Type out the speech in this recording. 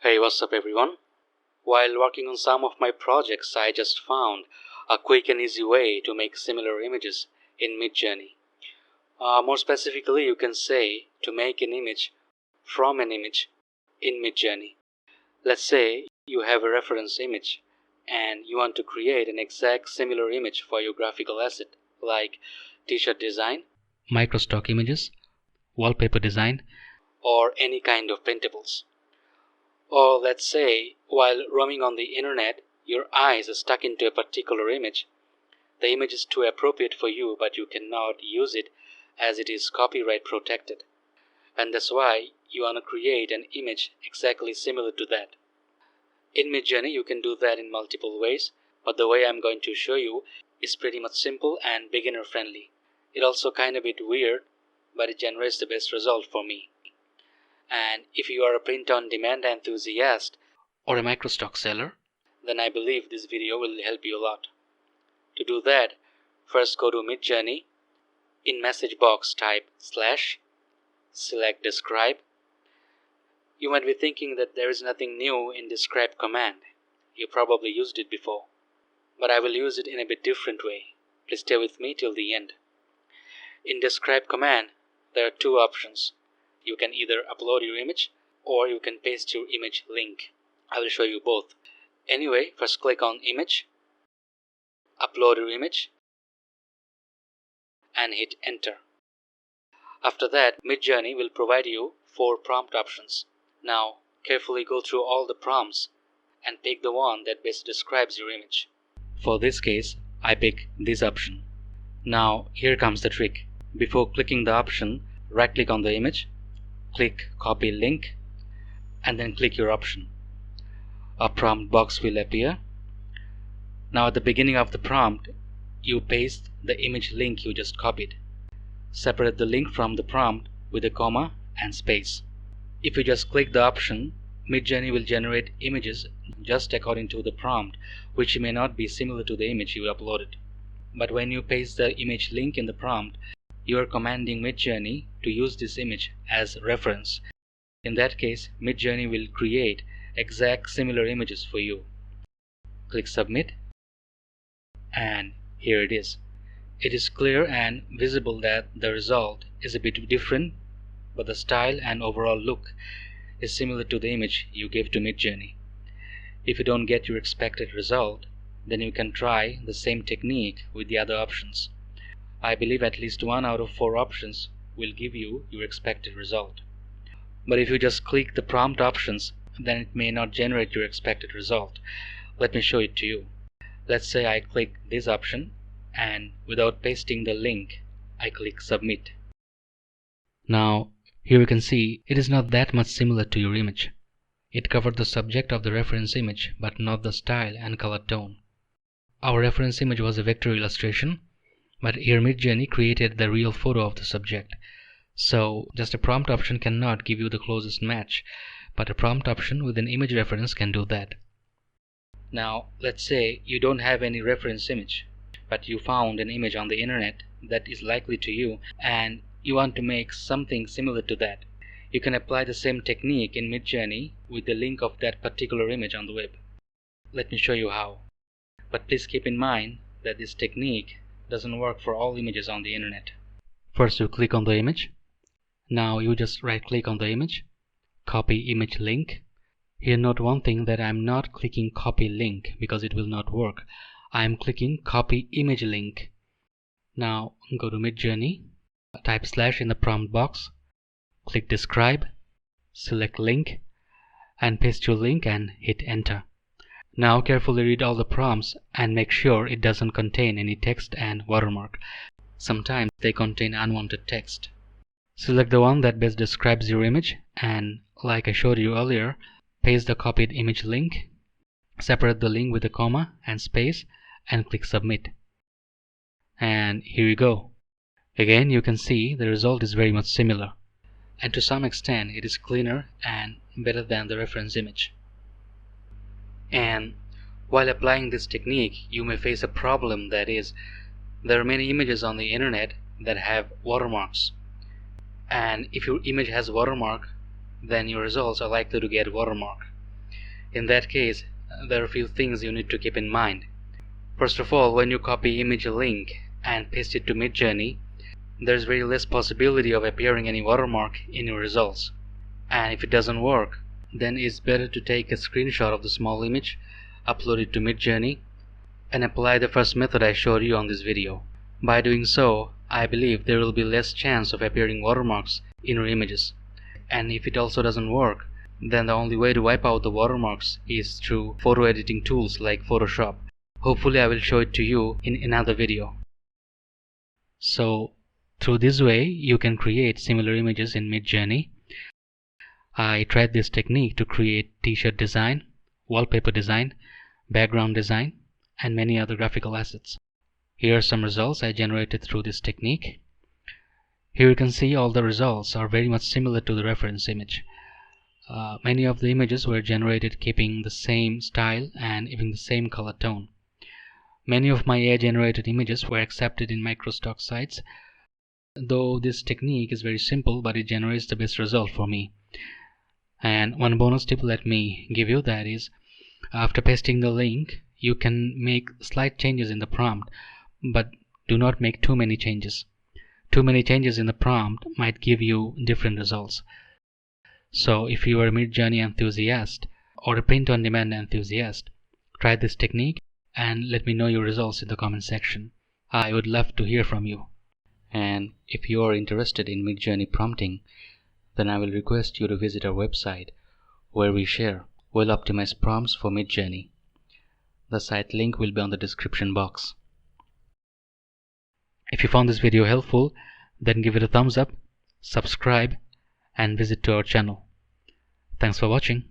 Hey, what's up everyone? While working on some of my projects, I just found a quick and easy way to make similar images in Midjourney. More specifically, you can say to make an image from an image in Midjourney. Let's say you have a reference image and you want to create an exact similar image for your graphical asset, like t-shirt design, microstock images, wallpaper design, or any kind of printables. Or let's say, while roaming on the internet, your eyes are stuck into a particular image. The image is too appropriate for you, but you cannot use it as it is copyright protected. And that's why you want to create an image exactly similar to that. In Midjourney, you can do that in multiple ways, but the way I'm going to show you is pretty much simple and beginner friendly. It's also kind of a bit weird, but it generates the best result for me. And if you are a print-on-demand enthusiast or a microstock seller, then I believe this video will help you a lot. To do that, first go to Midjourney. In message box type / select describe. You might be thinking that there is nothing new in describe command. You probably used it before, but I will use it in a bit different way. Please stay with me till the end. In describe command, there are two options. You can either upload your image or you can paste your image link. I will show you both. Anyway, first click on image, upload your image, and hit enter. After that, Midjourney will provide you 4 prompt options. Now, carefully go through all the prompts and pick the one that best describes your image. For this case, I pick this option. Now, here comes the trick. Before clicking the option, right-click on the image, click copy link, and then click your option. A prompt box will appear. Now at the beginning of the prompt, you paste the image link you just copied. Separate the link from the prompt with a comma and space. If you just click the option, Midjourney will generate images just according to the prompt, which may not be similar to the image you uploaded. But when you paste the image link in the prompt, you are commanding Midjourney to use this image as reference. In that case, Midjourney will create exact similar images for you. Click submit, and here it is. It is clear and visible that the result is a bit different, but the style and overall look is similar to the image you gave to Midjourney. If you don't get your expected result, then you can try the same technique with the other options. I believe at least 1 out of 4 options will give you your expected result. But if you just click the prompt options, then it may not generate your expected result. Let me show it to you. Let's say I click this option, and without pasting the link, I click submit. Now, here you can see it is not that much similar to your image. It covered the subject of the reference image, but not the style and color tone. Our reference image was a vector illustration, but here Midjourney created the real photo of the subject. So just a prompt option cannot give you the closest match, but a prompt option with an image reference can do that. Now let's say you don't have any reference image, but you found an image on the internet that is likely to you and you want to make something similar to that. You can apply the same technique in Midjourney with the link of that particular image on the web. Let me show you how. But please keep in mind that this technique doesn't work for all images on the internet. First you click on the image. Now you just right click on the image, copy image link. Here note one thing, that I'm not clicking copy link because it will not work. I'm clicking copy image link. Now go to Midjourney, type / in the prompt box, click describe, select link, and paste your link and hit enter. Now carefully read all the prompts and make sure it doesn't contain any text and watermark. Sometimes they contain unwanted text. Select the one that best describes your image and, like I showed you earlier, paste the copied image link, separate the link with a comma and space, and click submit. And here you go. Again, you can see the result is very much similar, and to some extent it is cleaner and better than the reference image. And while applying this technique, you may face a problem, that is, there are many images on the internet that have watermarks. And if your image has watermark, then your results are likely to get watermark. In that case, there are a few things you need to keep in mind. First of all, when you copy image link and paste it to Midjourney, there's very less possibility of appearing any watermark in your results. And if it doesn't work, then it's better to take a screenshot of the small image, upload it to Midjourney, and apply the first method I showed you on this video. By doing so, I believe there will be less chance of appearing watermarks in your images. And if it also doesn't work, then the only way to wipe out the watermarks is through photo editing tools like Photoshop. Hopefully I will show it to you in another video. So through this way you can create similar images in Midjourney. I tried this technique to create t-shirt design, wallpaper design, background design, and many other graphical assets. Here are some results I generated through this technique. Here you can see all the results are very much similar to the reference image. Many of the images were generated keeping the same style and even the same color tone. Many of my AI generated images were accepted in microstock sites, though this technique is very simple, but it generates the best result for me. And one bonus tip let me give you, that is, after pasting the link, you can make slight changes in the prompt, but do not make too many changes. Too many changes in the prompt might give you different results. So if you are a Midjourney enthusiast or a print-on-demand enthusiast, try this technique and let me know your results in the comment section. I would love to hear from you. And if you are interested in Midjourney prompting, then I will request you to visit our website where we share well-optimized prompts for Midjourney. The site link will be on the description box. If you found this video helpful, then give it a thumbs up, subscribe, and visit to our channel. Thanks for watching.